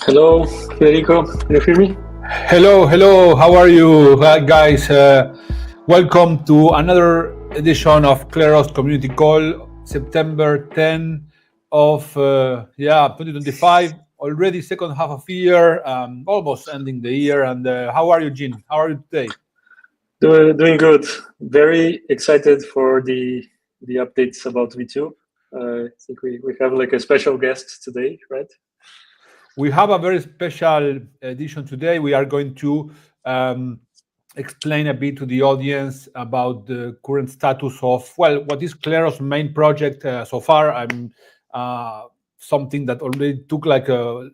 Hello, Federico. Can you hear me? Hello. How are you, guys? Welcome to another edition of Kleros Community Call, September 10 of 2025. Already second half of year, almost ending the year. And how are you, Jean? How are you today? Doing good. Very excited for the updates about V2. I think we have like a special guest today, right? We have a very special edition today. We are going to explain a bit to the audience about the current status of, what is Kleros' main project so far. Something that already took like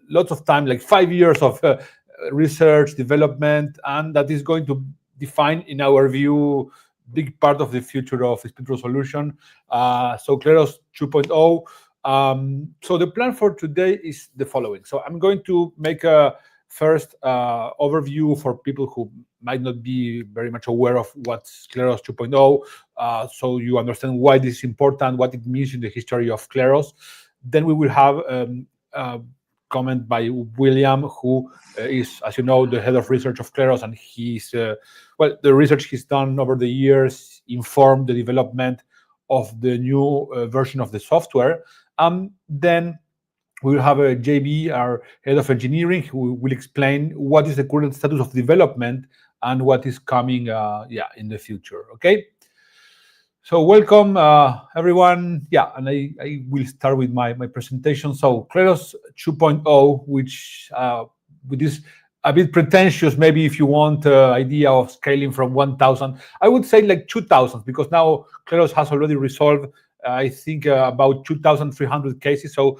lots of time, like 5 years of research, development, and that is going to define, in our view, big part of the future of dispute resolution. So Kleros 2.0. So the plan for today is the following. So I'm going to make a first overview for people who might not be very much aware of what's Kleros 2.0, so you understand why this is important, what it means in the history of Kleros. Then we will have a comment by William, who is, as you know, the head of research of Kleros, and he's the research he's done over the years informed the development of the new version of the software. Then we will have a JB, our head of engineering, who will explain what is the current status of development and what is coming in the future. Okay. So welcome everyone. Yeah, and I will start with my presentation. So Kleros 2.0, which with this a bit pretentious, maybe if you want idea of scaling from 1,000, I would say like 2,000, because now Kleros has already resolved I think about 2,300 cases. So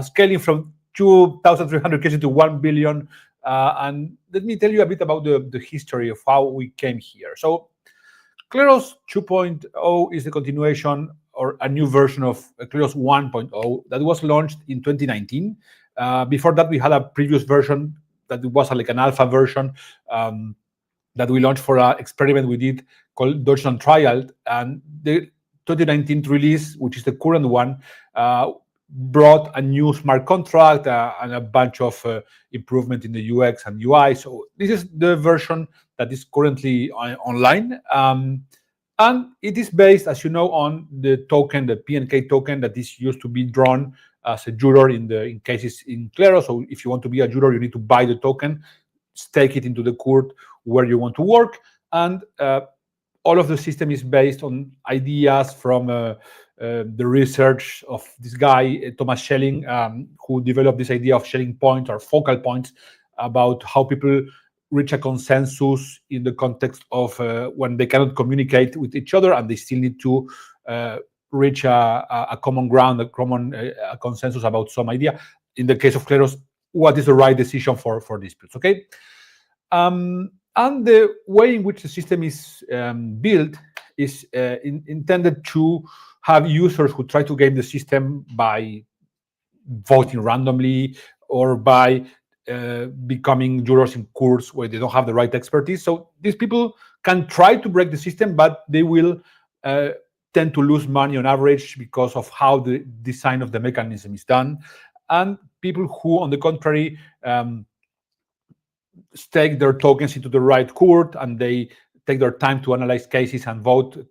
scaling from 2,300 cases to 1 billion. And let me tell you a bit about the history of how we came here. So Kleros 2.0 is the continuation or a new version of Kleros 1.0 that was launched in 2019. Before that, we had a previous version that was like an alpha version that we launched for an experiment we did called Deutschland Trial. And the 2019 release, which is the current one, brought a new smart contract and a bunch of improvement in the UX and UI. So this is the version that is currently online. And it is based, as you know, on the token, the PNK token that is used to be drawn as a juror in cases in Kleros. So if you want to be a juror, you need to buy the token, stake it into the court where you want to work. And all of the system is based on ideas from the research of this guy, Thomas Schelling, who developed this idea of Schelling points or focal points about how people reach a consensus in the context of when they cannot communicate with each other and they still need to reach a common ground, a consensus about some idea. In the case of Kleros, what is the right decision for disputes, okay? And the way in which the system is built is intended to have users who try to game the system by voting randomly or by becoming jurors in courts where they don't have the right expertise. So these people can try to break the system, but they will tend to lose money on average because of how the design of the mechanism is done. And people who, on the contrary, stake their tokens into the right court and they take their time to analyze cases and vote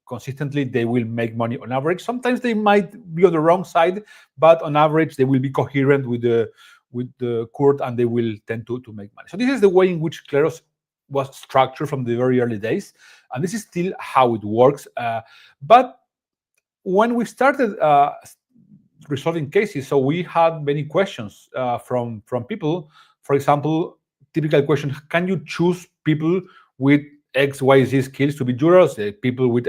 consistently, they will make money on average. Sometimes they might be on the wrong side, but on average they will be coherent with the court and they will tend to make money. So this is the way in which Kleros was structured from the very early days, and this is still how it works. But when we started resolving cases, so we had many questions from people. For example, typical question: can you choose people with XYZ skills to be jurors? People with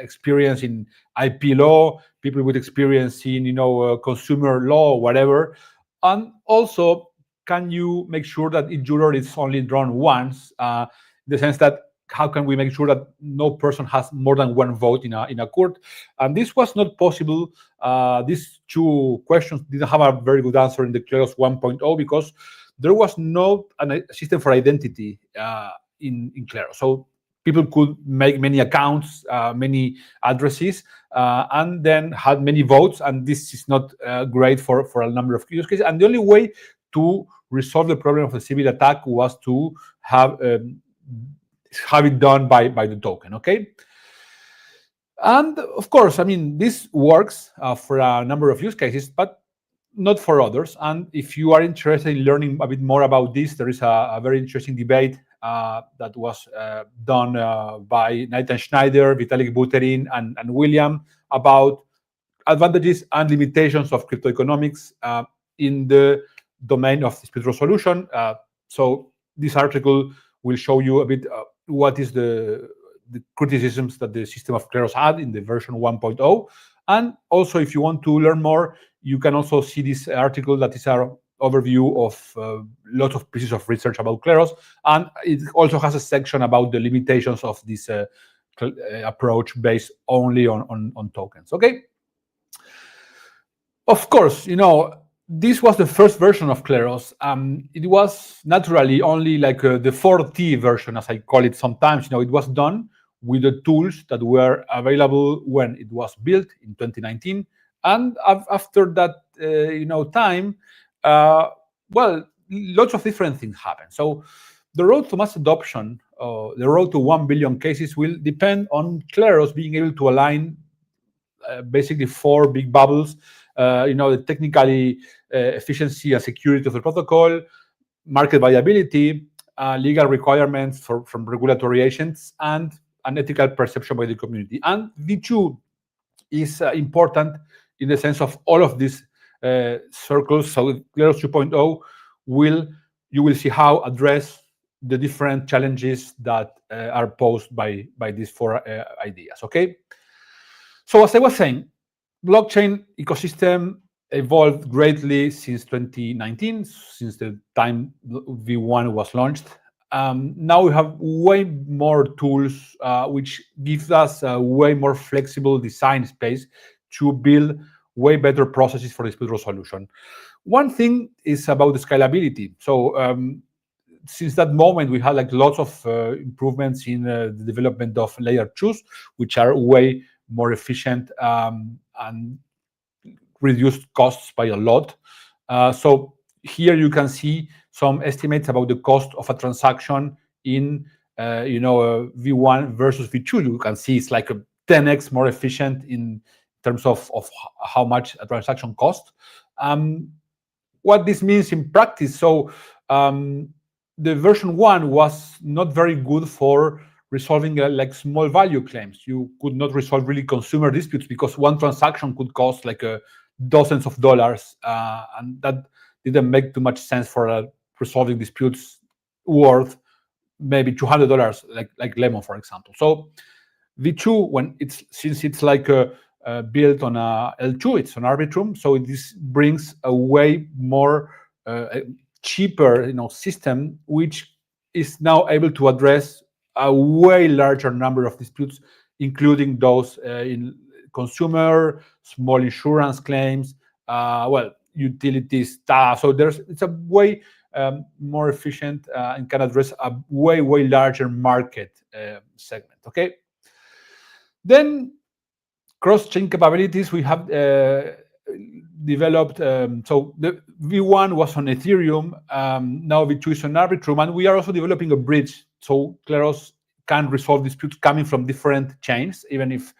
experience in IP law, people with experience in consumer law, whatever. And also, can you make sure that each juror is only drawn once? In the sense that how can we make sure that no person has more than one vote in a court? And this was not possible. These two questions didn't have a very good answer in the Kleros 1.0 because there was no system for identity in Kleros. So people could make many accounts, many addresses, and then had many votes. And this is not great for a number of use cases. And the only way to resolve the problem of the civil attack was to have it done by the token. Okay. And of course, I mean, this works for a number of use cases, but not for others. And if you are interested in learning a bit more about this, there is a very interesting debate that was done by Nathan Schneider, Vitalik Buterin, and William about advantages and limitations of crypto economics in the domain of dispute resolution. So this article will show you a bit what is the criticisms that the system of Kleros had in the version 1.0. And also, if you want to learn more, you can also see this article that is our overview of lots of pieces of research about Kleros. And it also has a section about the limitations of this approach based only on tokens. Okay. Of course, this was the first version of Kleros. It was naturally only like the 4T version, as I call it sometimes. It was done with the tools that were available when it was built in 2019. And after that, time, well, lots of different things happen. So the road to mass adoption, the road to 1 billion cases will depend on Kleros being able to align basically 4 big bubbles. The technically efficiency and security of the protocol, market viability, legal requirements from regulatory agents, and an ethical perception by the community. And V2 is important in the sense of all of these circles. So Kleros 2.0 you will see how address the different challenges that are posed by these 4 ideas. Okay. So as I was saying, blockchain ecosystem evolved greatly since 2019, since the time V1 was launched. Now we have way more tools, which gives us a way more flexible design space to build way better processes for dispute resolution. One thing is about the scalability. So since that moment, we had like lots of improvements in the development of layer 2s, which are way more efficient and reduced costs by a lot. So here you can see some estimates about the cost of a transaction in V1 versus V2. You can see it's like a 10x more efficient in terms of how much a transaction costs. What this means in practice, so the version 1 was not very good for resolving like small value claims. You could not resolve really consumer disputes because one transaction could cost like dozens of dollars, and that didn't make too much sense for resolving disputes worth maybe $200, like Lemon, for example. So V2, since it's like built on a L2, it's an Arbitrum, so this brings a way more cheaper system, which is now able to address a way larger number of disputes, including those in consumer, small insurance claims, utility stuff. So it's a way more efficient and can address a way larger market segment. Okay. Then cross-chain capabilities we have developed. So the V1 was on Ethereum. Now V2 is on Arbitrum, and we are also developing a bridge so Kleros can resolve disputes coming from different chains. Even if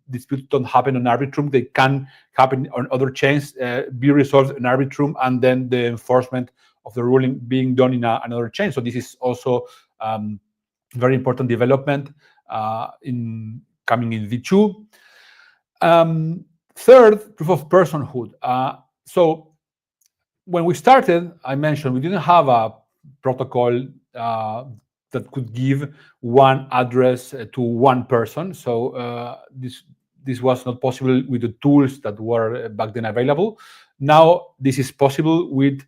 disputes don't happen on Arbitrum, they can happen on other chains, be resolved in Arbitrum, and then the enforcement of the ruling being done in another chain. So this is also very important development in coming in V2. Third, proof of personhood. So when we started, I mentioned we didn't have a protocol that could give one address to one person. So this was not possible with the tools that were back then available. Now this is possible with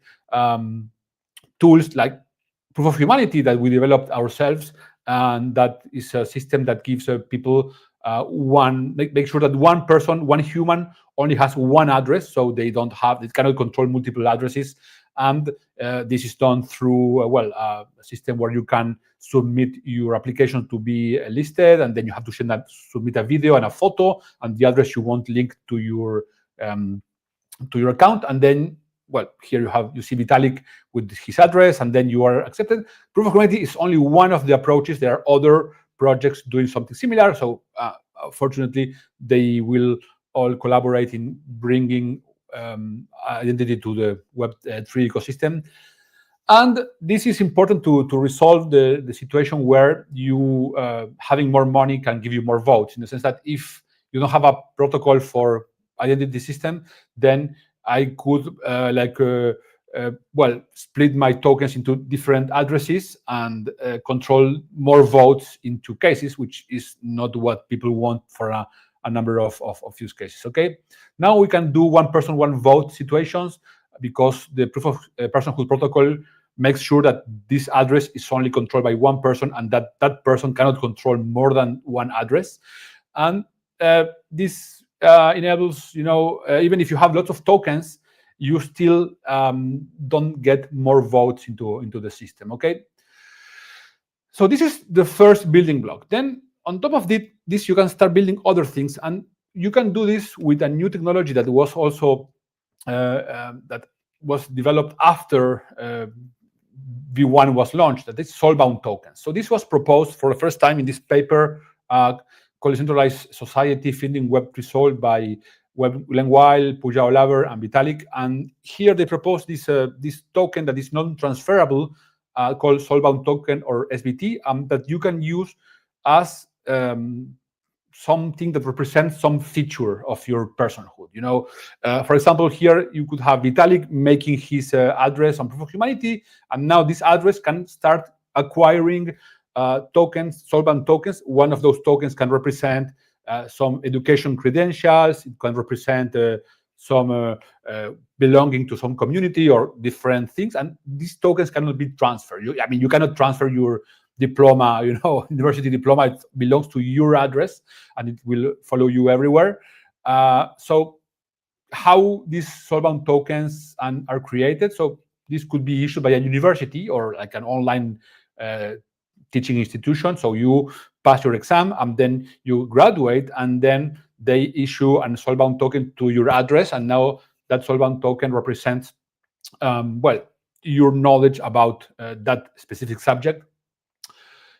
tools like Proof of Humanity that we developed ourselves, and that is a system that gives people make sure that one person, one human, only has one address, so it cannot control multiple addresses. And this is done through a system where you can submit your application to be listed, and then you have to submit a video and a photo and the address you want linked to your account, and then well, here you see Vitalik with his address, and then you are accepted. Proof of humanity is only one of the approaches. There are other projects doing something similar. So fortunately, they will all collaborate in bringing identity to the Web3 ecosystem. And this is important to resolve the situation where you having more money can give you more votes, in the sense that if you don't have a protocol for identity system, then I could split my tokens into different addresses and control more votes into cases, which is not what people want for a number of use cases. Okay, now we can do one person, one vote situations, because the proof of personhood protocol makes sure that this address is only controlled by one person, and that person cannot control more than one address. And this enables, even if you have lots of tokens, you still don't get more votes into the system. Okay, so this is the first building block. Then on top of this, you can start building other things, and you can do this with a new technology that was also that was developed after V1 was launched, that is soulbound tokens. So this was proposed for the first time in this paper called Decentralized Society Finding Web3 Soul by Glenn Weil, Pooja Olaver, and Vitalik. And here they propose this token that is non-transferable called soulbound token, or SBT, that you can use as something that represents some feature of your personhood. For example, here you could have Vitalik making his address on Proof of Humanity, and now this address can start acquiring tokens, soulbound tokens. One of those tokens can represent some education credentials. It can represent some belonging to some community or different things, and these tokens cannot be transferred. You cannot transfer your diploma, university diploma. It belongs to your address, and it will follow you everywhere. So how these soulbound tokens are created? So this could be issued by a university or like an online teaching institution. So you pass your exam, and then you graduate, and then they issue a soulbound token to your address, and now that soulbound token represents your knowledge about that specific subject.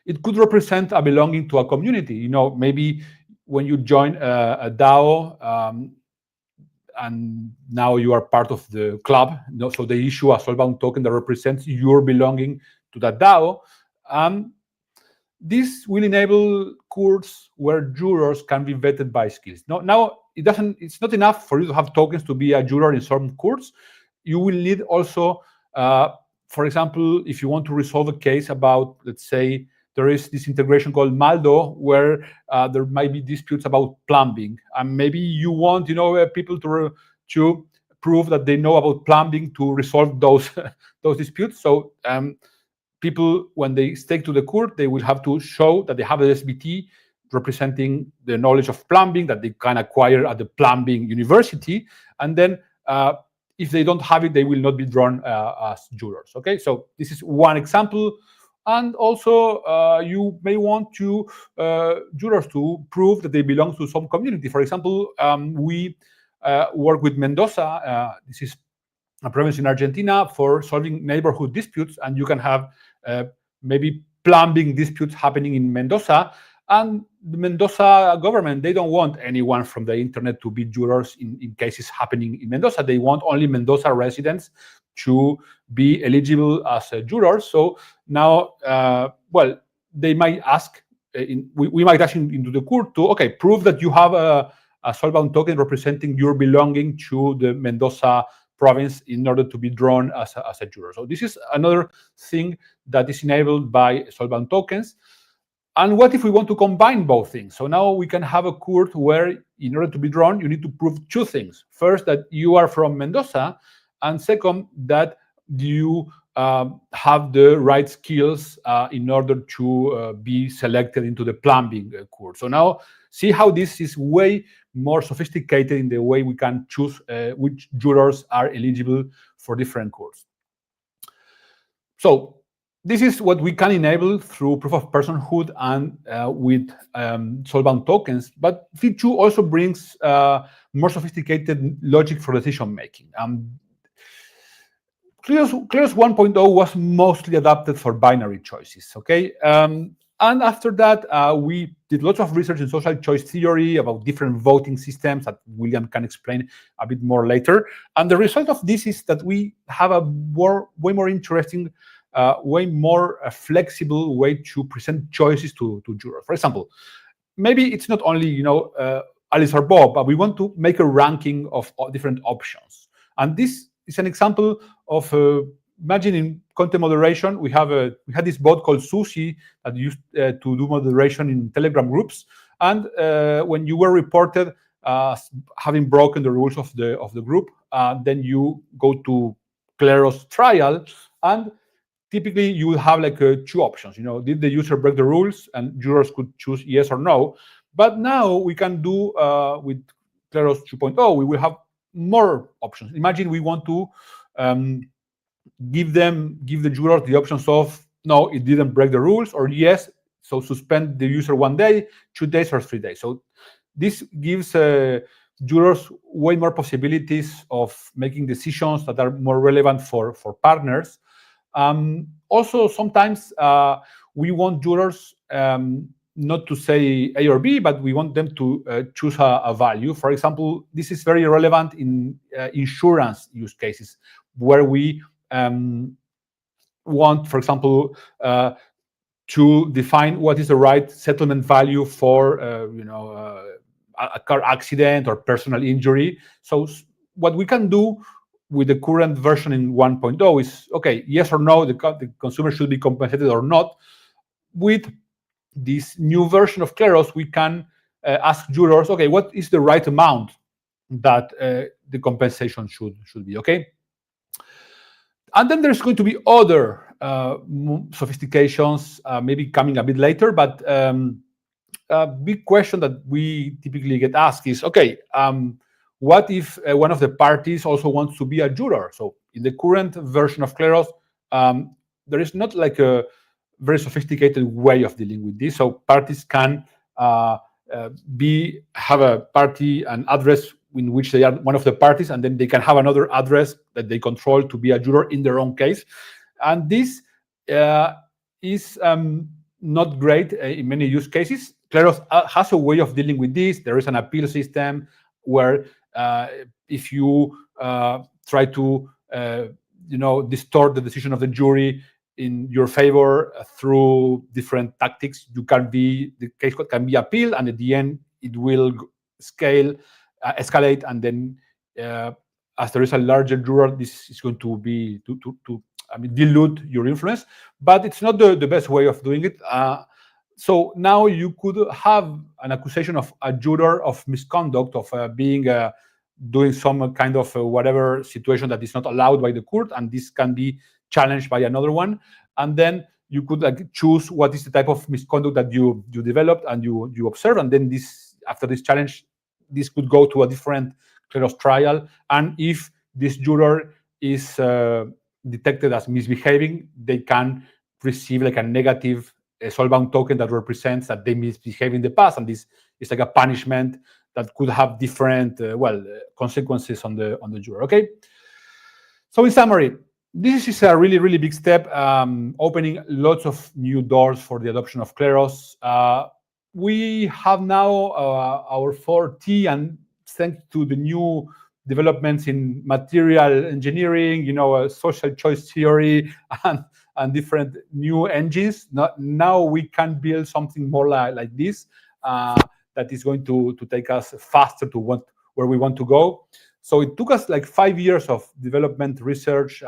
It could represent a belonging to a community. Maybe when you join a DAO, and now you are part of the club, so they issue a soulbound token that represents your belonging to that DAO. This will enable courts where jurors can be vetted by skills. Now it's not enough for you to have tokens to be a juror in some courts. You will need also, for example, if you want to resolve a case about, let's say, there is this integration called Maldo, where there might be disputes about plumbing, and maybe you want, people to prove that they know about plumbing to resolve those disputes. So people, when they stake to the court, they will have to show that they have an SBT representing the knowledge of plumbing that they can acquire at the plumbing university, and then if they don't have it, they will not be drawn as jurors. Okay, so this is one example. And also, you may want jurors to prove that they belong to some community. For example, we work with Mendoza. This is a province in Argentina, for solving neighborhood disputes, and you can have maybe plumbing disputes happening in Mendoza. And the Mendoza government, they don't want anyone from the internet to be jurors in cases happening in Mendoza. They want only Mendoza residents to be eligible as jurors. So now, they might ask, we might ask into the court to, prove that you have a soulbound token representing your belonging to the Mendoza province in order to be drawn as a juror. So this is another thing that is enabled by soulbound tokens. And what if we want to combine both things? So now we can have a court where, in order to be drawn, you need to prove two things. First, that you are from Mendoza, and second, that you have the right skills in order to be selected into the plumbing court. So now, see how this is way more sophisticated in the way we can choose which jurors are eligible for different courts. So this is what we can enable through proof of personhood and with soulbound tokens. But V2 also brings more sophisticated logic for decision making. Kleros 1.0 was mostly adapted for binary choices, okay? And after that, we did lots of research in social choice theory about different voting systems that William can explain a bit more later. And the result of this is that we have a way more interesting, way more flexible way to present choices to jurors. For example, maybe it's not only Alice or Bob, but we want to make a ranking of different options. And this is an example of imagine in content moderation, we had this bot called Sushi that used to do moderation in Telegram groups. And when you were reported having broken the rules of the group, then you go to Kleros trial, and typically you will have like two options. Did the user break the rules? And jurors could choose yes or no. But now we can do with Kleros 2.0, we will have more options. Imagine we want to give the jurors the options of no, it didn't break the rules, or yes, so suspend the user 1 day, 2 days, or 3 days. So this gives jurors way more possibilities of making decisions that are more relevant for partners. Also, sometimes we want jurors not to say A or B, but we want them to choose a value. For example, this is very relevant in insurance use cases, where we want, for example, to define what is the right settlement value for, a car accident or personal injury. So what we can do with the current version in 1.0 is, okay, yes or no, the consumer should be compensated or not. With this new version of Kleros, we can ask jurors, okay, what is the right amount that the compensation should be, okay? And then there's going to be other sophistications, maybe coming a bit later, but a big question that we typically get asked is, okay, what if one of the parties also wants to be a juror? So in the current version of Kleros, there is not like a very sophisticated way of dealing with this. So parties can have a party, an address in which they are one of the parties, and then they can have another address that they control to be a juror in their own case. And this is not great in many use cases. Kleros has a way of dealing with this. There is an appeal system where if you try to distort the decision of the jury in your favor through different tactics, the case can be appealed, and at the end it will escalate, and then as there is a larger juror, this is going to be dilute your influence. But it's not the best way of doing it. So now you could have an accusation of a juror of misconduct, of doing some kind of whatever situation that is not allowed by the court, and this can be challenged by another one. And then you could choose what is the type of misconduct that you developed and you observe, and then after this challenge, this could go to a different Kleros trial. And if this juror is detected as misbehaving, they can receive like a negative soulbound token that represents that they misbehaved in the past, and this is like a punishment that could have different consequences on the juror. Okay. So in summary, this is a really, really big step, opening lots of new doors for the adoption of Kleros. We have now our 4T, and thanks to the new developments in material engineering, social choice theory, and different new engines, now we can build something more like this that is going to take us faster to where we want to go. So it took us like 5 years of development research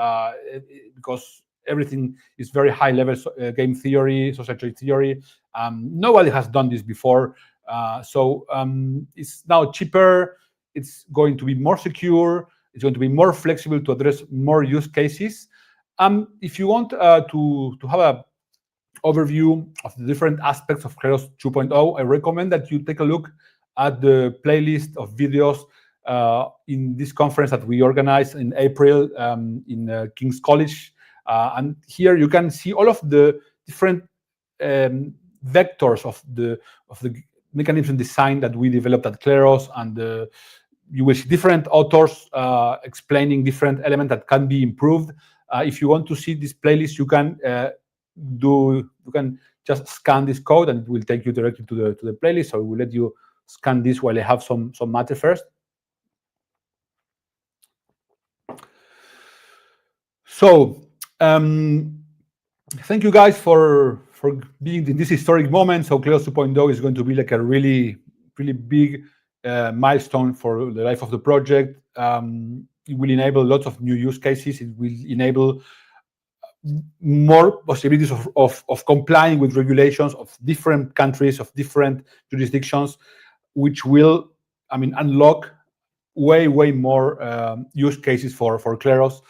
because everything is very high level game theory, social choice theory. Nobody has done this before. So it's now cheaper. It's going to be more secure. It's going to be more flexible to address more use cases. If you want to have an overview of the different aspects of Kleros 2.0, I recommend that you take a look at the playlist of videos in this conference that we organized in April in King's College. And here you can see all of the different vectors of the mechanism design that we developed at Kleros, and you will see different authors explaining different elements that can be improved. If you want to see this playlist, you can just scan this code, and it will take you directly to the playlist. So we'll let you scan this while I have some matter first. So thank you guys for being in this historic moment. So Kleros 2.0 is going to be like a really big milestone for the life of the project. It will enable lots of new use cases. It will enable more possibilities of complying with regulations of different countries, of different jurisdictions, which will, unlock way more use cases for Kleros.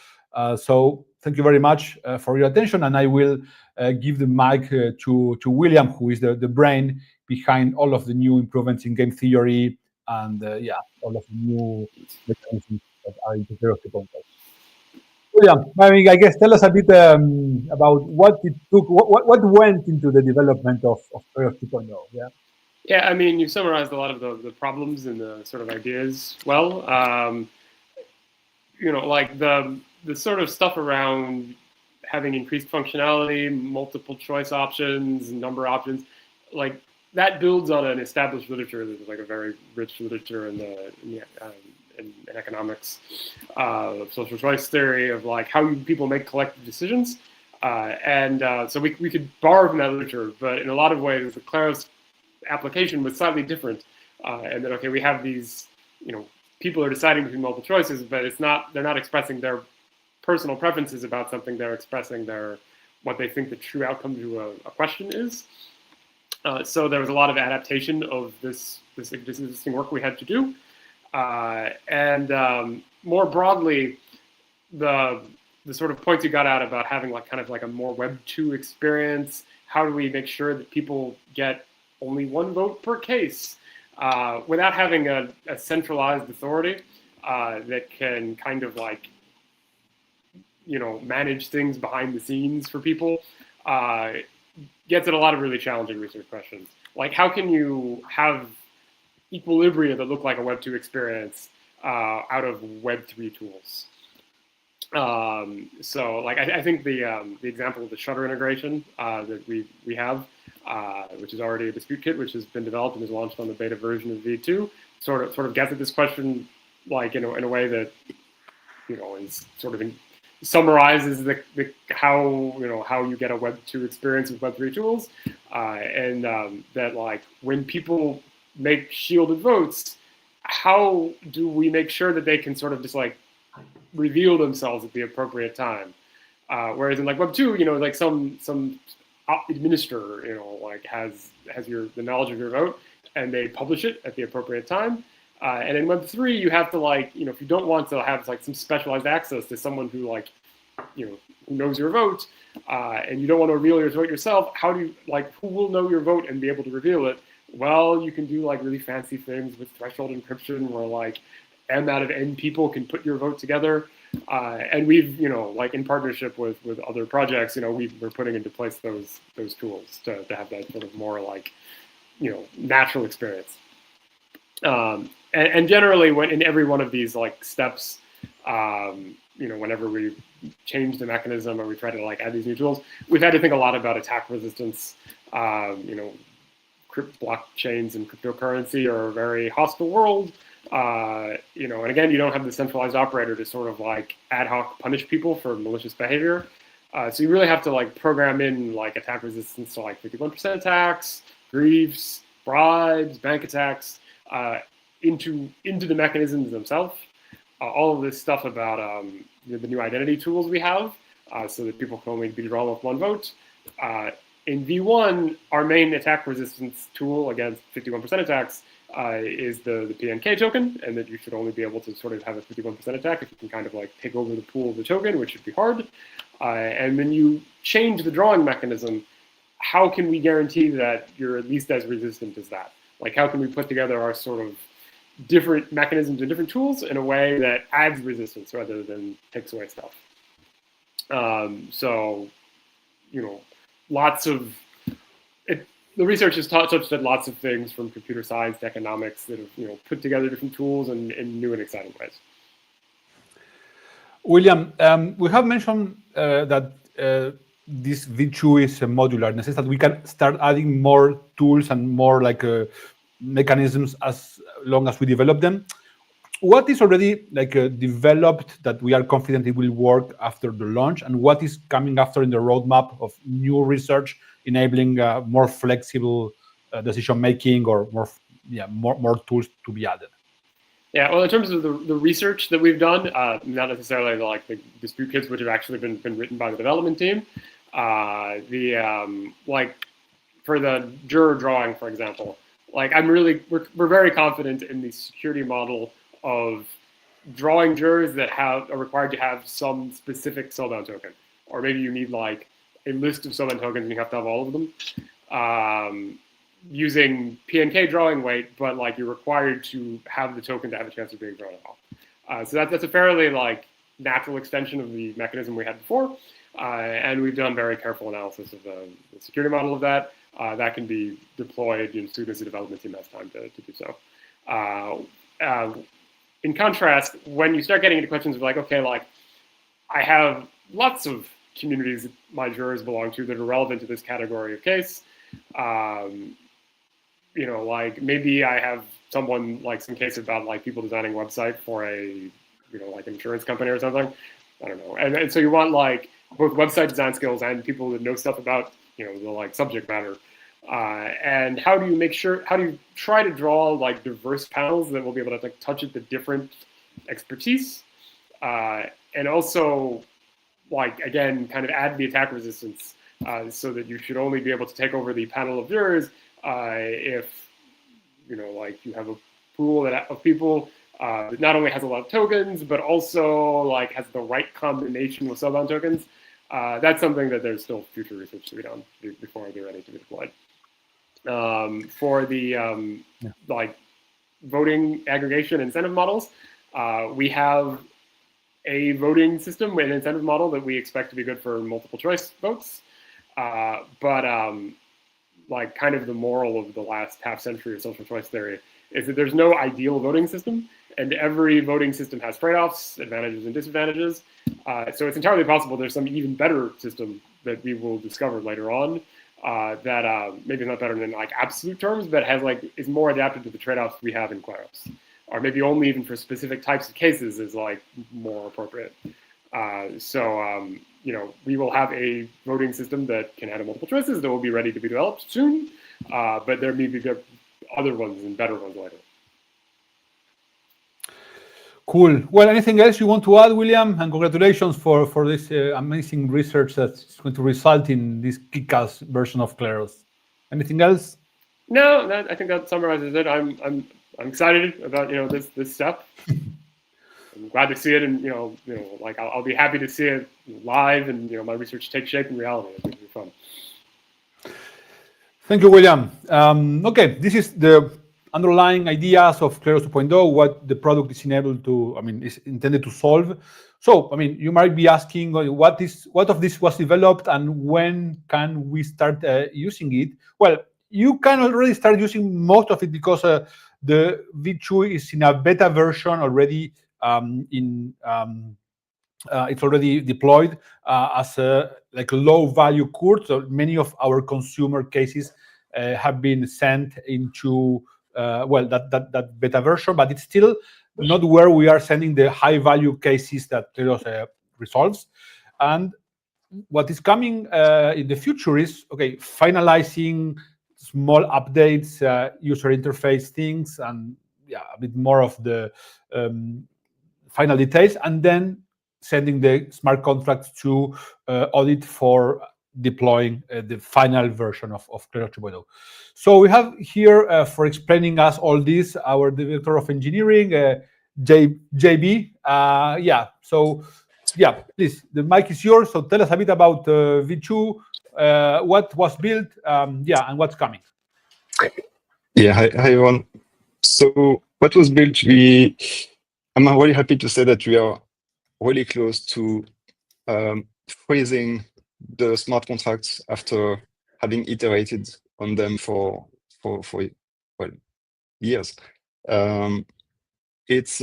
So thank you very much for your attention, and I will give the mic to William, who is the brain behind all of the new improvements in game theory and all of the new mechanisms that are in Kleros 2.0. William, I guess tell us a bit about what it took, what went into the development of Kleros 2.0. Yeah. Yeah, you summarized a lot of the problems and the sort of ideas well. Like the sort of stuff around having increased functionality, multiple choice options, number options, like that builds on an established literature. There's like a very rich literature in economics, social choice theory of like how people make collective decisions. So we could borrow from that literature, but in a lot of ways, the Kleros application was slightly different. And that, okay, we have these, people are deciding between multiple choices, but they're not expressing their personal preferences about something. They're expressing what they think the true outcome to a question is. So there was a lot of adaptation of this existing work we had to do. More broadly, the sort of points you got out about having like kind of like a more Web 2 experience. How do we make sure that people get only one vote per case without having a centralized authority that can kind of like, manage things behind the scenes for people, gets at a lot of really challenging research questions. Like, how can you have equilibria that look like a Web 2 experience out of Web 3 tools? So like, I think the example of the shutter integration that we have, which is already a dispute kit, which has been developed and is launched on the beta version of V2, sort of gets at this question, like in a way that, is sort of summarizes how you get a Web 2 experience with Web 3 tools, and that like when people make shielded votes, how do we make sure that they can sort of just like reveal themselves at the appropriate time? Whereas in like Web 2, like some administrator, like has the knowledge of your vote and they publish it at the appropriate time. And in Web 3, you have to like, if you don't want to have like some specialized access to someone who like, who knows your vote, and you don't want to reveal your vote yourself, how do you like, who will know your vote and be able to reveal it? Well, you can do like really fancy things with threshold encryption where like M out of N people can put your vote together. And we've, like in partnership with other projects, we're putting into place those tools to have that sort of more like, natural experience. And generally, in every one of these like steps, whenever we change the mechanism or we try to like add these new tools, we've had to think a lot about attack resistance. Blockchains and cryptocurrency are a very hostile world. And again, you don't have the centralized operator to sort of like ad hoc punish people for malicious behavior. So you really have to like program in like attack resistance to like 51% attacks, griefs, bribes, bank attacks, into the mechanisms themselves. All of this stuff about the new identity tools we have, so that people can only be drawn with one vote. In V1, our main attack resistance tool against 51% attacks is the PNK token, and that you should only be able to sort of have a 51% attack if you can kind of like take over the pool of the token, which should be hard. And when you change the drawing mechanism, how can we guarantee that you're at least as resistant as that? Like, how can we put together our sort of different mechanisms and different tools in a way that adds resistance rather than takes away stuff? So, lots of the research has touched at lots of things from computer science to economics that have put together different tools in new and exciting ways. William, we have mentioned that this V2 is modular in the sense that we can start adding more tools and more like mechanisms as long as we develop them. What is already like developed that we are confident it will work after the launch, and what is coming after in the roadmap of new research enabling more flexible decision making or more tools to be added? Yeah, well, in terms of the research that we've done, not necessarily like the dispute kits which have actually been written by the development team. Like for the juror drawing, for example, like we're very confident in the security model of drawing jurors that are required to have some specific soulbound token, or maybe you need like a list of soulbound tokens and you have to have all of them. Using PNK drawing weight, but like you're required to have the token to have a chance of being drawn at all. So that's a fairly like natural extension of the mechanism we had before, and we've done very careful analysis of the security model of that. That can be deployed as soon as the development team has time to do so. In contrast, when you start getting into questions of like, okay, like I have lots of communities that my jurors belong to that are relevant to this category of case. You know, like maybe I have someone like some case about like people designing a website for a, you know, like insurance company or something. I don't know. And so you want like both website design skills and people that know stuff about, you know, the like subject matter. And how do you try to draw like diverse panels that will be able to like touch at the different expertise, and also like, again, kind of add the attack resistance, so that you should only be able to take over the panel of jurors if, you know, like you have a pool of people that not only has a lot of tokens, but also like has the right combination with soulbound tokens. That's something that there's still future research to be done before they're ready to be deployed. For the like voting aggregation incentive models, we have a voting system with an incentive model that we expect to be good for multiple choice votes. But like kind of the moral of the last half century of social choice theory is that there's no ideal voting system, and every voting system has trade-offs, advantages and disadvantages. So it's entirely possible there's some even better system that we will discover later on, that maybe not better than like absolute terms, but is more adapted to the trade-offs we have in Kleros, or maybe only even for specific types of cases is like more appropriate. You know, we will have a voting system that can handle multiple choices that will be ready to be developed soon, but there may be other ones and better ones later. Cool. Well, anything else you want to add, William? And congratulations for this amazing research that's going to result in this kick-ass version of Kleros. Anything else? No, I think that summarizes it. I'm excited about, you know, this step. I'm glad to see it, and you know, like I'll be happy to see it live, and you know, my research take shape in reality. It's going to be fun. Thank you, William. Okay, this is the underlying ideas of Kleros 2.0, what the product is is intended to solve. So, I mean, you might be asking, what of this was developed, and when can we start using it? Well, you can already start using most of it because the V2 is in a beta version already. It's already deployed as a like low value court. So many of our consumer cases have been sent into that beta version, but it's still not where we are sending the high value cases that Kleros resolves. And what is coming in the future is finalizing small updates, user interface things, and a bit more of the final details, and then sending the smart contracts to Audit for deploying the final version of Kleros 2.0. So we have here for explaining us all this, our director of engineering, JB. Please, the mic is yours. So tell us a bit about V2, what was built, and what's coming. Yeah, hi everyone. So what was built, I'm really happy to say that we are really close to freezing the smart contracts after having iterated on them for years. It's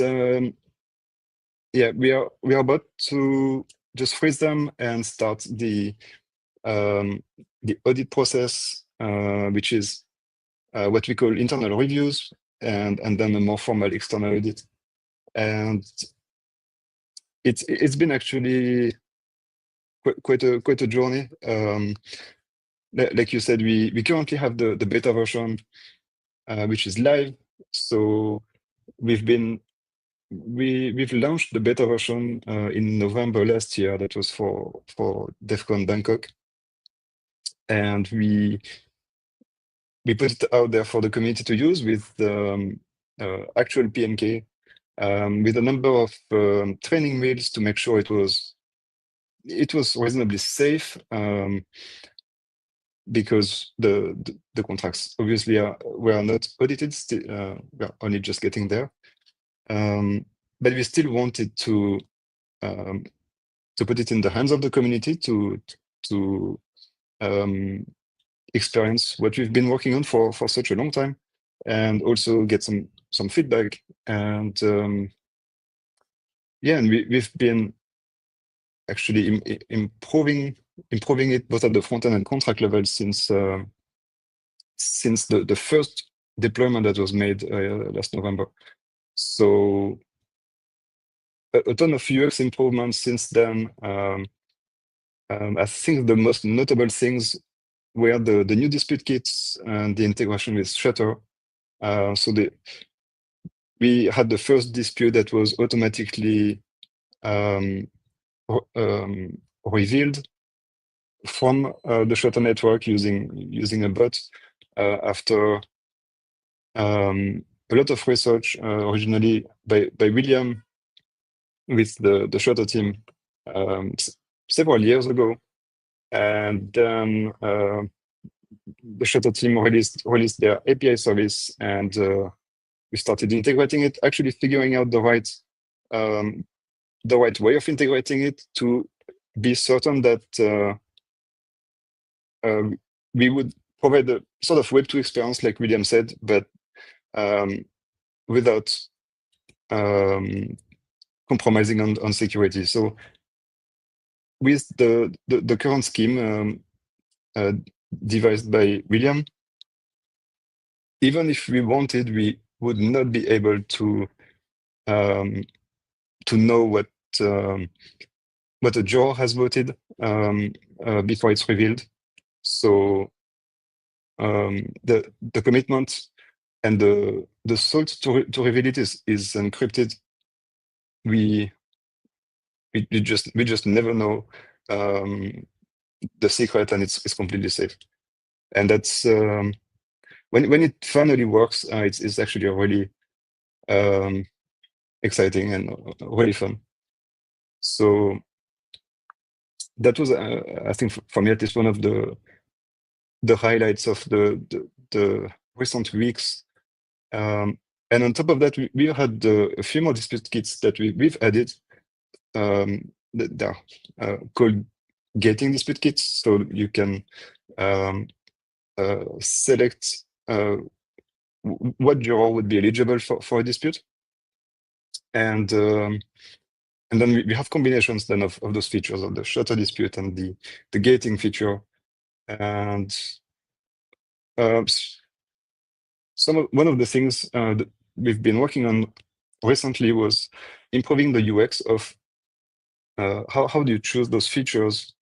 yeah, we are about to just freeze them and start the audit process, which is what we call internal reviews, and then a more formal external audit. And it's been actually quite a journey. Like you said, we currently have the beta version, which is live. So we've launched the beta version in November last year. That was for DEF CON Bangkok, and we put it out there for the community to use with actual PMK, with a number of training wheels to make sure it was reasonably safe, because the contracts obviously were not audited. We're only just getting there, but we still wanted to put it in the hands of the community to experience what we've been working on for such a long time, and also get some feedback. And yeah, and we've been actually improving it both at the front end and contract level since the first deployment that was made last November. So a ton of UX improvements since then. I think the most notable things were the new dispute kits and the integration with Shutter. So we had the first dispute that was automatically revealed from the Shutter network using a bot after a lot of research originally by William with the Shutter team several years ago, and then the Shutter team released their API service, and we started integrating it, actually figuring out the right way of integrating it to be certain that we would provide a sort of Web2 experience, like William said, but without compromising on security. So with the current scheme devised by William, even if we wanted, we would not be able to know what a juror has voted before it's revealed. So the commitment and the salt to reveal it is encrypted. We just never know the secret, and it's completely safe. And that's when it finally works, it's actually really exciting and really fun. So that was, I think, for me at least, one of the highlights of the recent weeks. And on top of that, we had a few more dispute kits that we've added. They're called gating dispute kits, so you can select what juror would be eligible for a dispute, and then we have combinations then of those features, of the Shutter dispute and the gating feature. And one of the things that we've been working on recently was improving the UX of how do you choose those features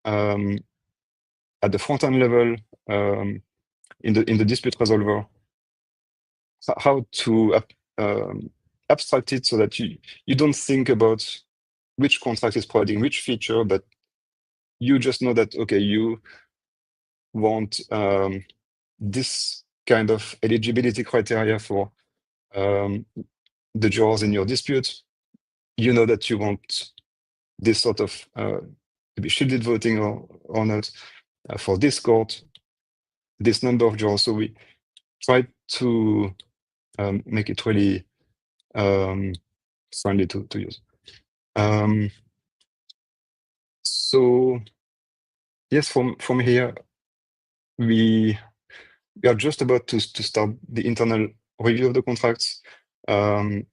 at the front end level, in the dispute resolver, how to abstract it so that you don't think about which contract is providing which feature, but you just know that, okay, you want this kind of eligibility criteria for the jurors in your dispute. You know that you want this sort of maybe shielded voting or not for this court, this number of jurors. So we try to make it really friendly to use. So yes, from here, we are just about to start the internal review of the contracts. The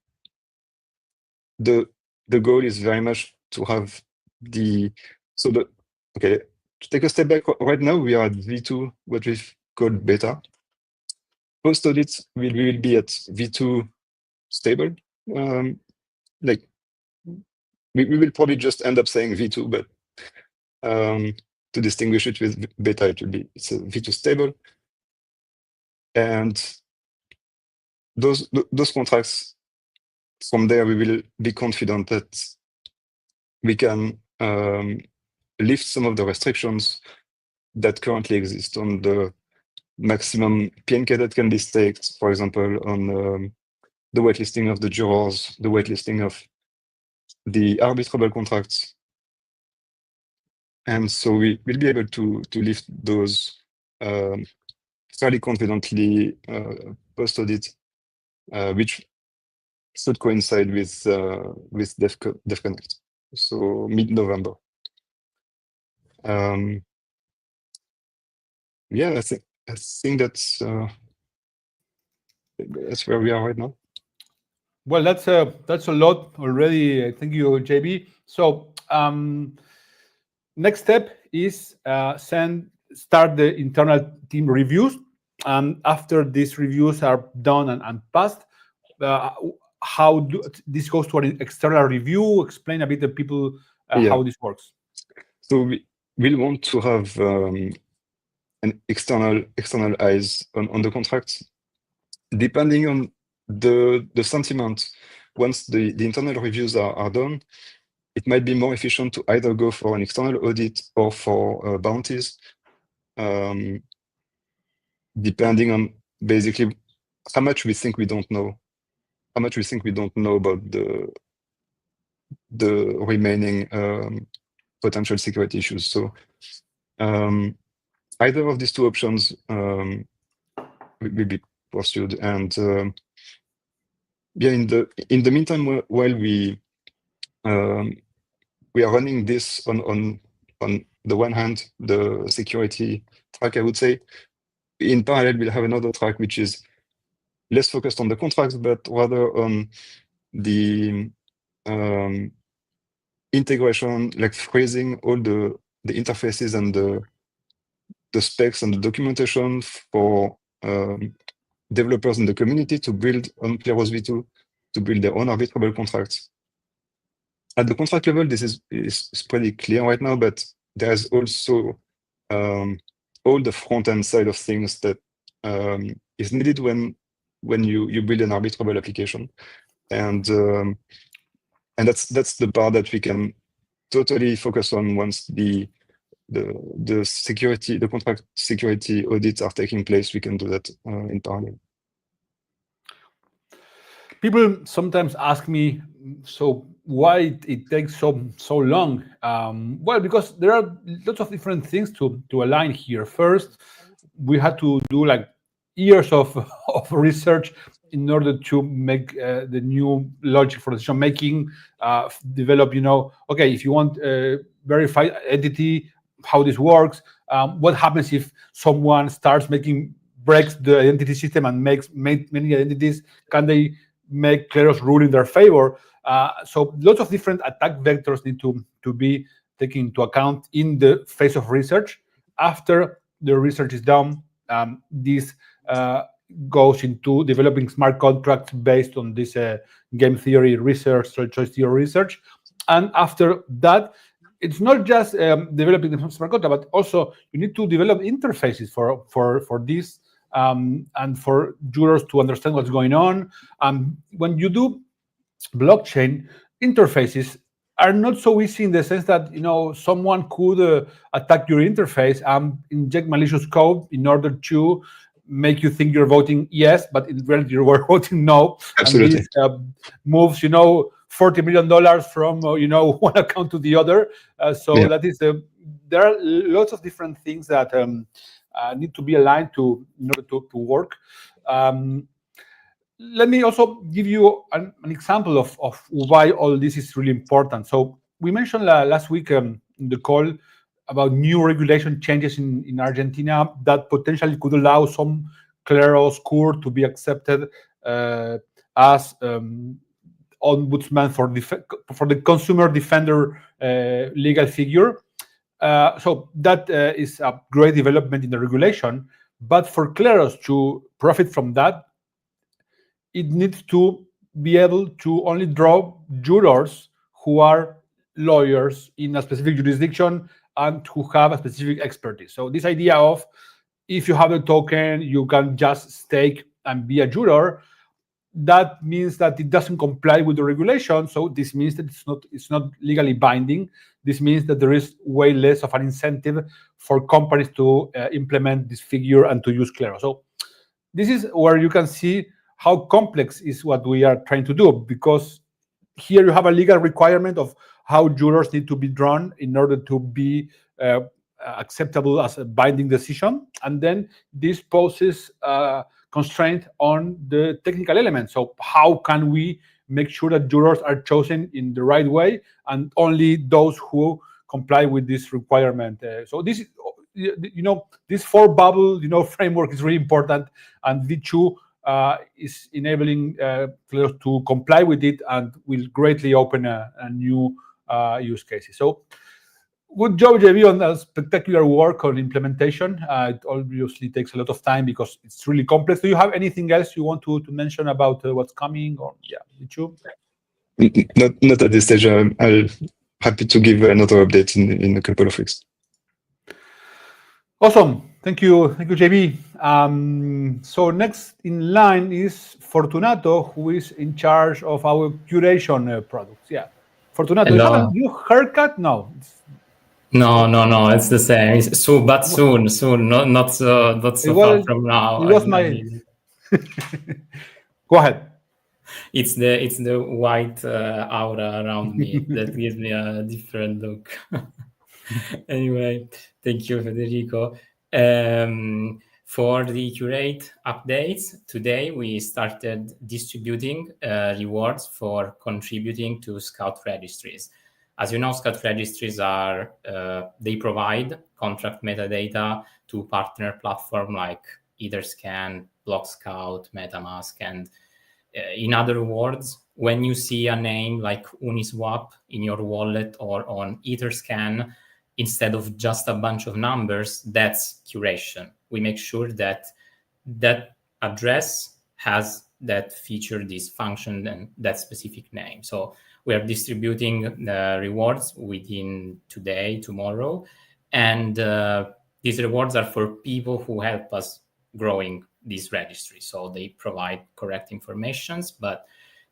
the goal is very much to have okay, to take a step back, right now we are at V2, what we've called beta. Post audits we will be at V2 stable. Like we will probably just end up saying V2, but to distinguish it with beta, it's a V2 stable. And those contracts, from there we will be confident that we can lift some of the restrictions that currently exist on the maximum PNK that can be staked, for example, on the waitlisting of the jurors, the waitlisting of the arbitrable contracts. And so we will be able to lift those fairly confidently post-audit, which should coincide with DevConnect, so mid-November. Yeah, I think that's where we are right now. Well, that's a lot already. Thank you, JB. So next step is start the internal team reviews. After these reviews are done and passed, how this goes to an external review? Explain a bit to people how this works. So we'll want to have an external eyes on the contracts, depending on the sentiment. Once the internal reviews are done, it might be more efficient to either go for an external audit or for bounties, depending on basically how much we think we don't know, about the remaining potential security issues. So either of these two options will be pursued. And in the meantime, while we are running this on the one hand, the security track, I would say, in parallel, we'll have another track which is less focused on the contracts, but rather on the integration, like phrasing all the interfaces and the specs and the documentation for developers in the community to build on Kleros V2, to build their own arbitrable contracts. At the contract level, this is pretty clear right now, but there's also all the front-end side of things that is needed when you build an arbitrable application. And that's the part that we can totally focus on once the contract security audits are taking place. We can do that in parallel. People sometimes ask me, so why it takes so long? Well, because there are lots of different things to align here. First, we had to do like years of research in order to make the new logic for decision making, develop, okay, if you want a verified entity, how this works, what happens if someone breaks the identity system and makes many identities, can they make Kleros rule in their favor? So lots of different attack vectors need to be taken into account in the phase of research. After the research is done, this goes into developing smart contracts based on this game theory research, choice theory research. And after that, it's not just developing the smart contract, but also you need to develop interfaces for this and for jurors to understand what's going on. When you do blockchain, interfaces are not so easy in the sense that someone could attack your interface and inject malicious code in order to make you think you're voting yes, but in reality you were voting no. Absolutely. And this moves $40 million from one account to the other. That is there are lots of different things that need to be aligned in order to work. Let me also give you an example of why all this is really important. So we mentioned last week in the call about new regulation changes in Argentina that potentially could allow some Kleros core to be accepted as ombudsman for the consumer defender legal figure. So that is a great development in the regulation. But for Kleros to profit from that, it needs to be able to only draw jurors who are lawyers in a specific jurisdiction and who have a specific expertise. So this idea of if you have a token, you can just stake and be a juror, that means that it doesn't comply with the regulation. So this means that it's not legally binding. This means that there is way less of an incentive for companies to implement this figure and to use Kleros. So this is where you can see how complex is what we are trying to do, because here you have a legal requirement of how jurors need to be drawn in order to be acceptable as a binding decision. And then this poses constraint on the technical elements. So how can we make sure that jurors are chosen in the right way and only those who comply with this requirement? So this is, this four bubble, framework is really important, and V2 is enabling Kleros to comply with it and will greatly open a new use cases. So good job, JB, on that spectacular work on implementation. It obviously takes a lot of time because it's really complex. Do you have anything else you want to mention about what's coming? Or V2? Not at this stage. I'll happy to give another update in a couple of weeks. Awesome. Thank you, JB. So next in line is Fortunato, who is in charge of our curation products. Yeah, Fortunato, you have a new haircut? No. No, it's the same. It's soon, not so far from now. It was my. Go ahead. It's the white aura around me that gives me a different look. Anyway, thank you, Federico. For the Curate updates, today we started distributing rewards for contributing to Scout registries. As you know, Scout registries are, they provide contract metadata to partner platforms like Etherscan, BlockScout, MetaMask, and in other words, when you see a name like Uniswap in your wallet or on Etherscan, instead of just a bunch of numbers, that's curation. We make sure that that address has that feature, this function, and that specific name. So we are distributing the rewards within today, tomorrow, and these rewards are for people who help us growing this registry. So they provide correct informations, but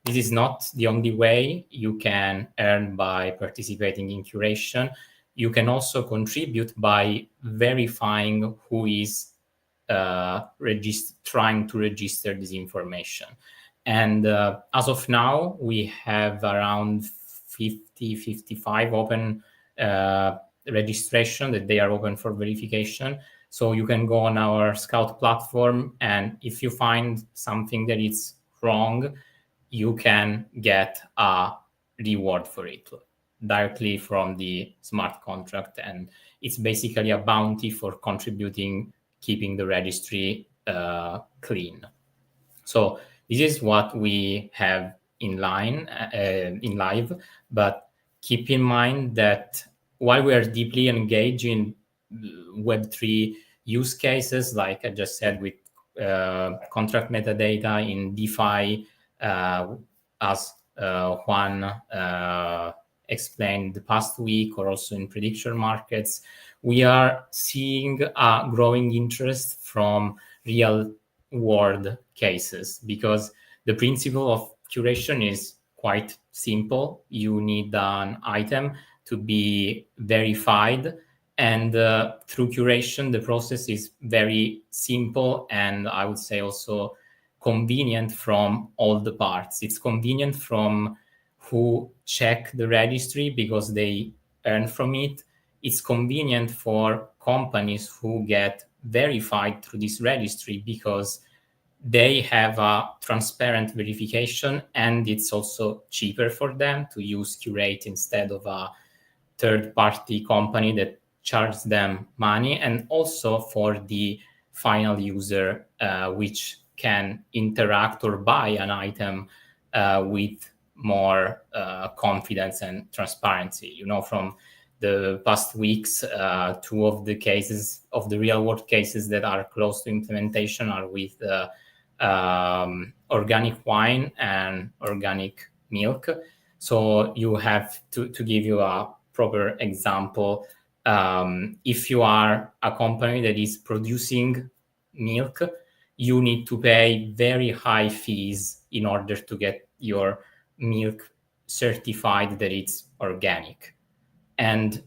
this is not the only way you can earn by participating in curation. You can also contribute by verifying who is trying to register this information. And as of now, we have around 55 open registration that they are open for verification. So you can go on our Scout platform, and if you find something that is wrong, you can get a reward for it directly from the smart contract. And it's basically a bounty for contributing, keeping the registry clean. So this is what we have in live, but keep in mind that while we are deeply engaged in Web3 use cases, like I just said, with contract metadata in DeFi, as Juan explained the past week, or also in prediction markets, we are seeing a growing interest from real world cases, because the principle of curation is quite simple. You need an item to be verified, and through curation, the process is very simple, and I would say also convenient from all the parts. It's convenient from who check the registry because they earn from it. It's convenient for companies who get verified through this registry because they have a transparent verification, and it's also cheaper for them to use Curate instead of a third-party company that charges them money, and also for the final user, which can interact or buy an item with more confidence and transparency. You know, from the past weeks, two of the cases, of the real world cases that are close to implementation, are with organic wine and organic milk. So you have to give you a proper example. If you are a company that is producing milk, you need to pay very high fees in order to get your milk certified that it's organic, and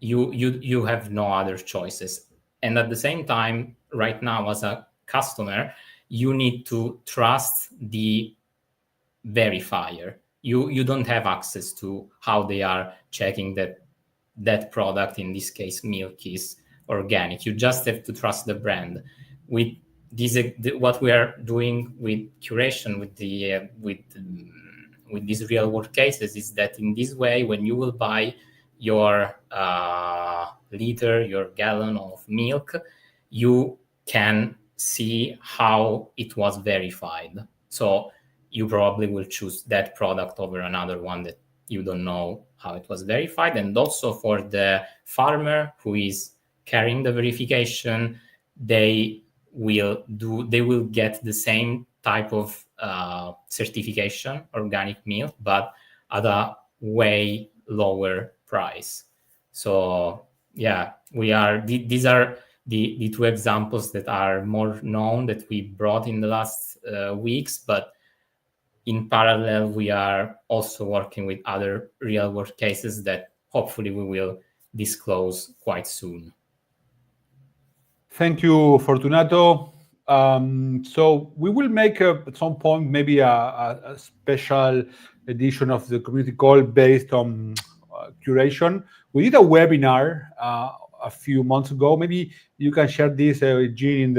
you have no other choices. And at the same time, right now, as a customer, you need to trust the verifier. You don't have access to how they are checking that product, in this case milk, is organic. You just have to trust the brand. With this, what we are doing with curation, with these real world cases, is that in this way, when you will buy your liter, your gallon of milk, you can see how it was verified. So you probably will choose that product over another one that you don't know how it was verified. And also for the farmer who is carrying the verification, they will get the same type of certification, organic milk, but at a way lower price. So yeah, these are the two examples that are more known that we brought in the last weeks, but in parallel, we are also working with other real world cases that hopefully we will disclose quite soon. Thank you, Fortunato. So we will make at some point maybe a special edition of the community call based on curation. We did a webinar a few months ago. Maybe you can share this, Jean,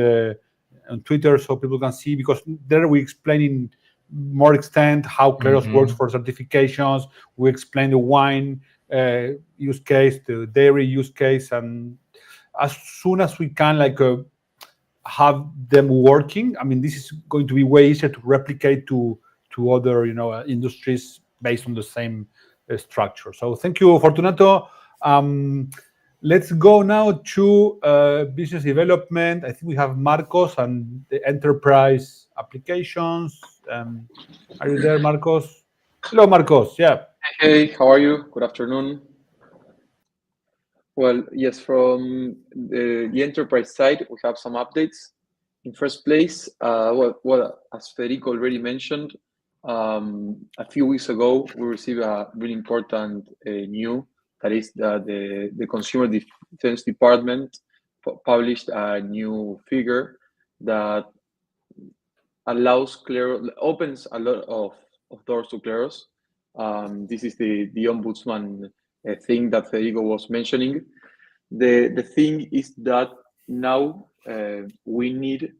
on Twitter so people can see, because there we explain in more extent how Kleros works for certifications. We explain the wine use case, the dairy use case, and as soon as we can have them working, I mean, this is going to be way easier to replicate to other industries based on the same structure. So thank you, Fortunato. Let's go now to business development. I think we have Marcos and the enterprise applications. Are you there, Marcos? Hello, Marcos. Yeah. Hey, how are you? Good afternoon. Well, yes, from the enterprise side, we have some updates. In first place, well, as Federico already mentioned, a few weeks ago, we received a really important news. That is that the Consumer Defense Department published a new figure that allows Kleros, opens a lot of doors to Kleros. This is the ombudsman thing that Federico was mentioning. The thing is that now we need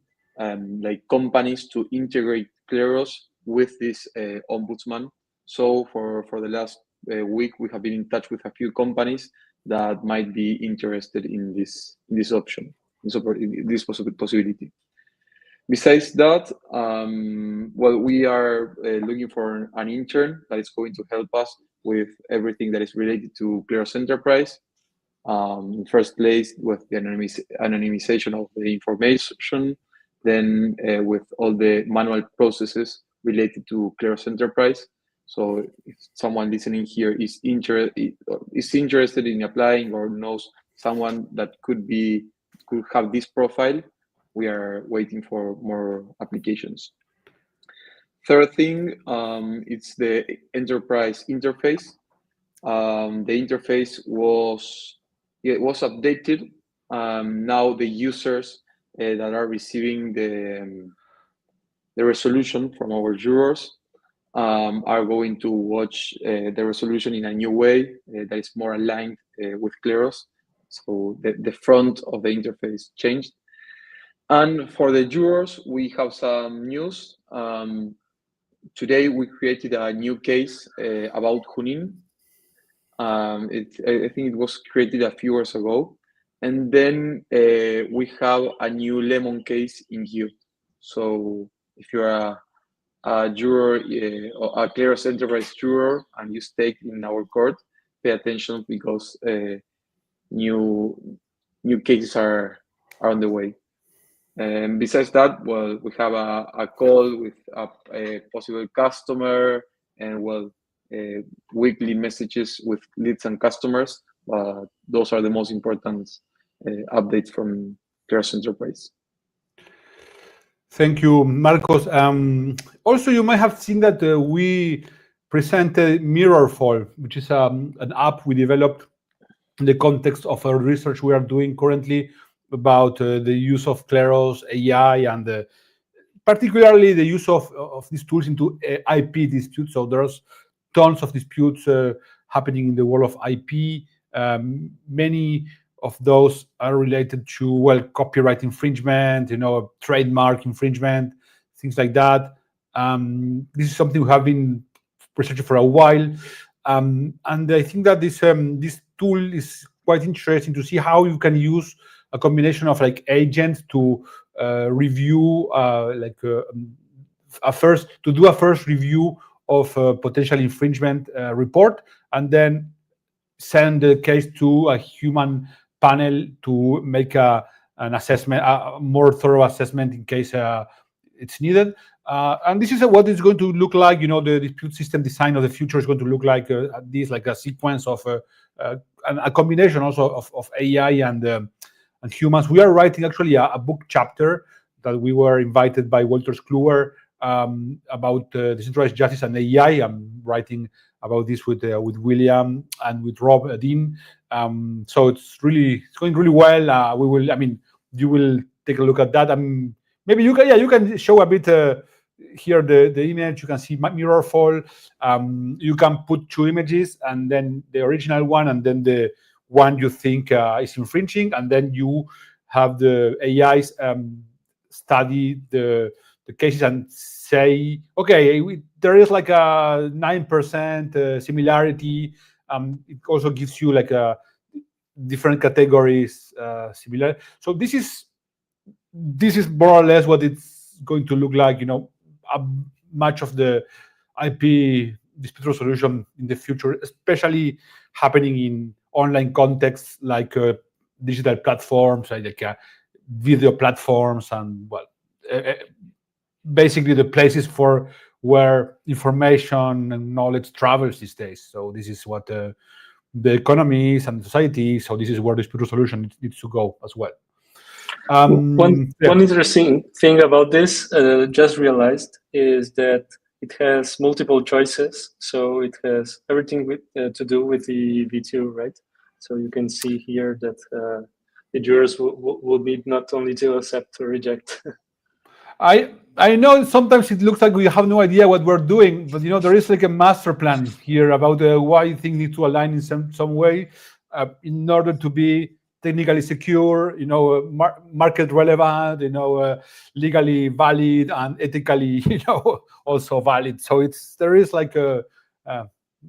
companies to integrate Kleros with this ombudsman. So for the last week, we have been in touch with a few companies that might be interested in this option, this possibility. Besides that, well, we are looking for an intern that is going to help us with everything that is related to Kleros Enterprise. In first place, with the anonymization of the information, then with all the manual processes related to Kleros Enterprise. So if someone listening here is interested in applying or knows someone that could have this profile, we are waiting for more applications. Third thing, it's the enterprise interface. The interface was updated. Now the users that are receiving the resolution from our jurors are going to watch the resolution in a new way that is more aligned with Kleros. So the front of the interface changed. And for the jurors, we have some news. Today, we created a new case about Junin. I think it was created a few years ago. And then we have a new lemon case in here. So if you're juror, a Kleros Enterprise juror, and you stake in our court, pay attention because new cases are on the way. And besides that, well, we have a call with a possible customer, and weekly messages with leads and customers. Those are the most important updates from Kleros Enterprise. Thank you, Marcos. Also, you might have seen that we presented Mirrorfall, which is an app we developed in the context of a research we are doing currently about the use of Kleros AI and particularly the use of these tools into IP disputes. So there's tons of disputes happening in the world of IP. Many of those are related to copyright infringement, trademark infringement, things like that. This is something we have been researching for a while, and I think that this tool is quite interesting to see how you can use a combination of agents to review do a first review of a potential infringement report, and then send the case to a human panel to make an assessment, a more thorough assessment in case it's needed. And this is what it's going to look like. The dispute system design of the future is going to look like like a sequence of a combination also of AI and humans. We are writing actually a book chapter that we were invited by Walter Kluwer about decentralized justice and AI. I'm writing about this with William and with Rob Dean. So it's going really well. You will take a look at that. Maybe you can show a bit here the image. You can see Mirrorfall. You can put two images, and then the original one, and then the one you think is infringing, and then you have the AIs study the cases and say, okay, there is like a 9% similarity. It also gives you like a different categories similar. So this is more or less what it's going to look like. Much of the IP dispute resolution in the future, especially happening in online contexts like digital platforms, like video platforms, and basically the places where information and knowledge travels these days. So this is what the economy is and society. So this is where dispute resolution needs to go as well. One interesting thing about this, just realized, is that it has multiple choices. So it has everything to do with the V2, right? So you can see here that the jurors will need not only to accept or reject. I know sometimes it looks like we have no idea what we're doing, but there is like a master plan here about why things need to align in some way in order to be technically secure, market relevant, legally valid, and ethically, also valid. So there is like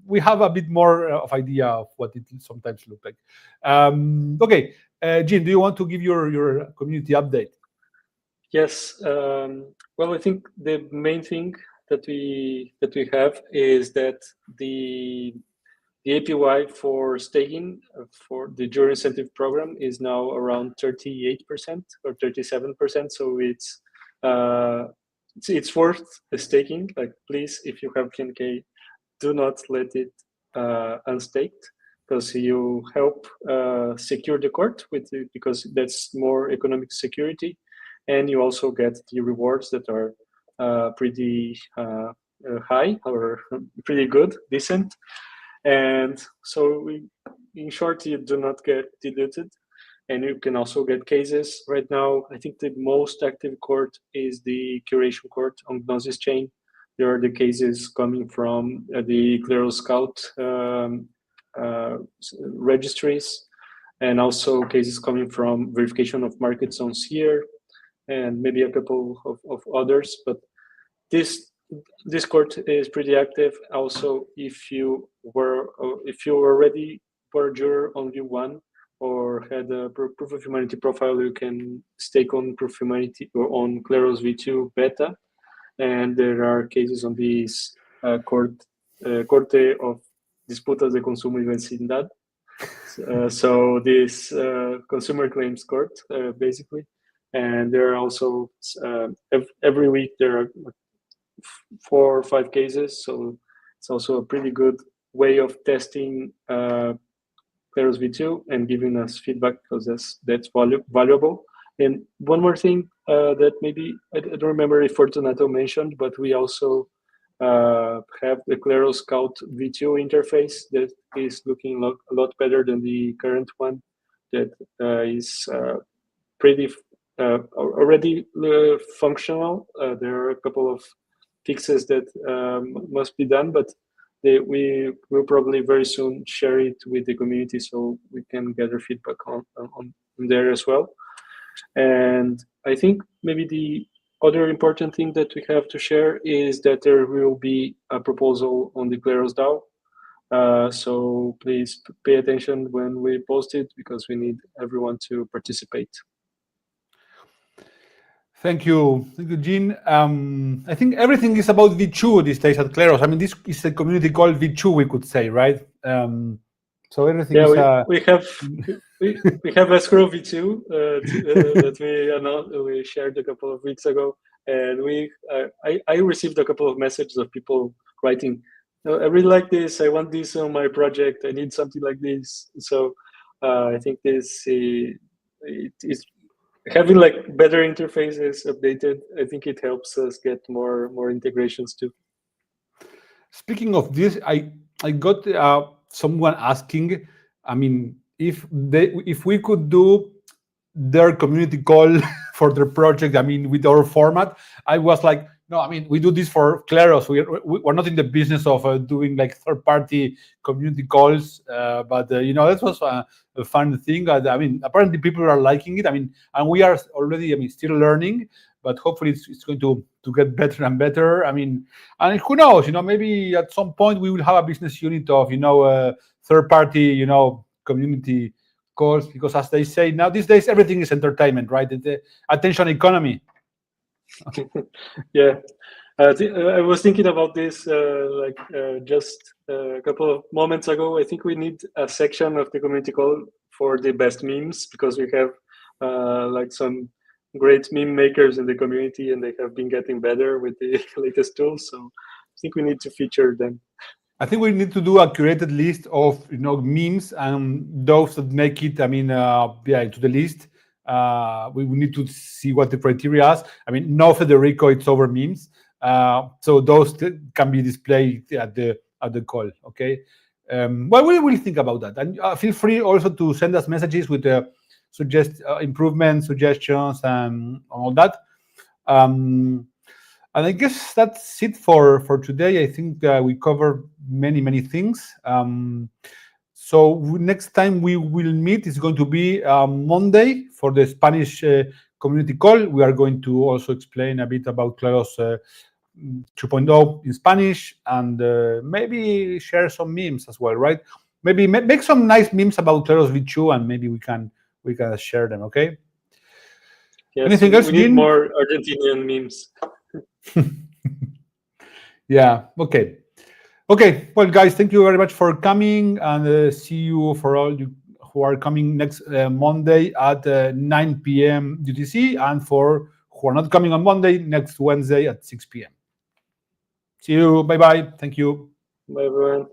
we have a bit more of idea of what it sometimes looks like. Okay, Jean, do you want to give your community update? Yes. Well, I think the main thing that we have is that the APY for staking for the juror incentive program is now around 38% or 37%. So it's worth the staking. Like, please, if you have KNK, do not let it unstaked, because you help secure the court because that's more economic security, and you also get the rewards that are pretty high or pretty good, decent. And so in short, you do not get diluted, and you can also get cases. Right now, I think the most active court is the curation court on Gnosis chain. There are the cases coming from the Kleros Scout registries, and also cases coming from verification of market zones here, and maybe a couple of others. But this court is pretty active. Also, if you already were a juror on V1 or had a proof of humanity profile, you can stake on proof of humanity or on Kleros V2 beta. and there are cases on this Corte of Disputas de Consumo y Vecindad. So this consumer claims court, basically, and there are also every week there are 4 or 5 cases. So it's also a pretty good way of testing Kleros V2 and giving us feedback, because that's valuable. And one more thing that maybe I don't remember if Fortunato mentioned, but we also have the Kleros Scout V2 interface that is looking a lot better than the current one, that is pretty already functional. There are a couple of fixes that must be done, but we will probably very soon share it with the community so we can gather feedback on there as well. And I think maybe the other important thing that we have to share is that there will be a proposal on the Kleros DAO. So please pay attention when we post it, because we need everyone to participate. Thank you, Jean. I think everything is about V2 these days at Kleros. I mean, this is a community called V2, we could say, right? So everything is. We have escrow V2 that we shared a couple of weeks ago, and I received a couple of messages of people writing, "I really like this. I want this on my project. I need something like this." So I think this it is having like better interfaces updated. I think it helps us get more integrations too. Speaking of this, I got someone asking, I mean, if we could do their community call for their project, I mean, with our format. I was like, no, I mean, we do this for Kleros. We're not in the business of doing like third-party community calls, but that was a fun thing. I mean, apparently people are liking it. I mean, and we are already, I mean, still learning, but hopefully it's going to get better and better. I mean, and who knows, maybe at some point we will have a business unit of, third-party, community calls, because as they say now these days, everything is entertainment, right? The attention economy. Yeah, I was thinking about this just a couple of moments ago. I think we need a section of the community call for the best memes, because we have like some great meme makers in the community, and they have been getting better with the latest tools. So I think we need to feature them. I think we need to do a curated list of memes, and those that make it, I mean, into the list. We need to see what the criteria is. I mean, no Federico, it's over memes. So those can be displayed at the call. Okay. Well, we will think about that, and feel free also to send us messages with suggest improvements, suggestions, and all that. And I guess that's it for today. I think we covered many things. So next time we will meet is going to be Monday for the Spanish community call. We are going to also explain a bit about Kleros 2.0 in Spanish, and maybe share some memes as well, right? Maybe make some nice memes about Kleros V2, and maybe we can share them. Okay. Yes, anything else? We need more Argentinian memes. Yeah. Okay. Well, guys, thank you very much for coming, and see you for all you who are coming next Monday at 9 p.m. UTC, and for who are not coming on Monday, next Wednesday at 6 p.m. See you. Bye-bye. Thank you. Bye, everyone.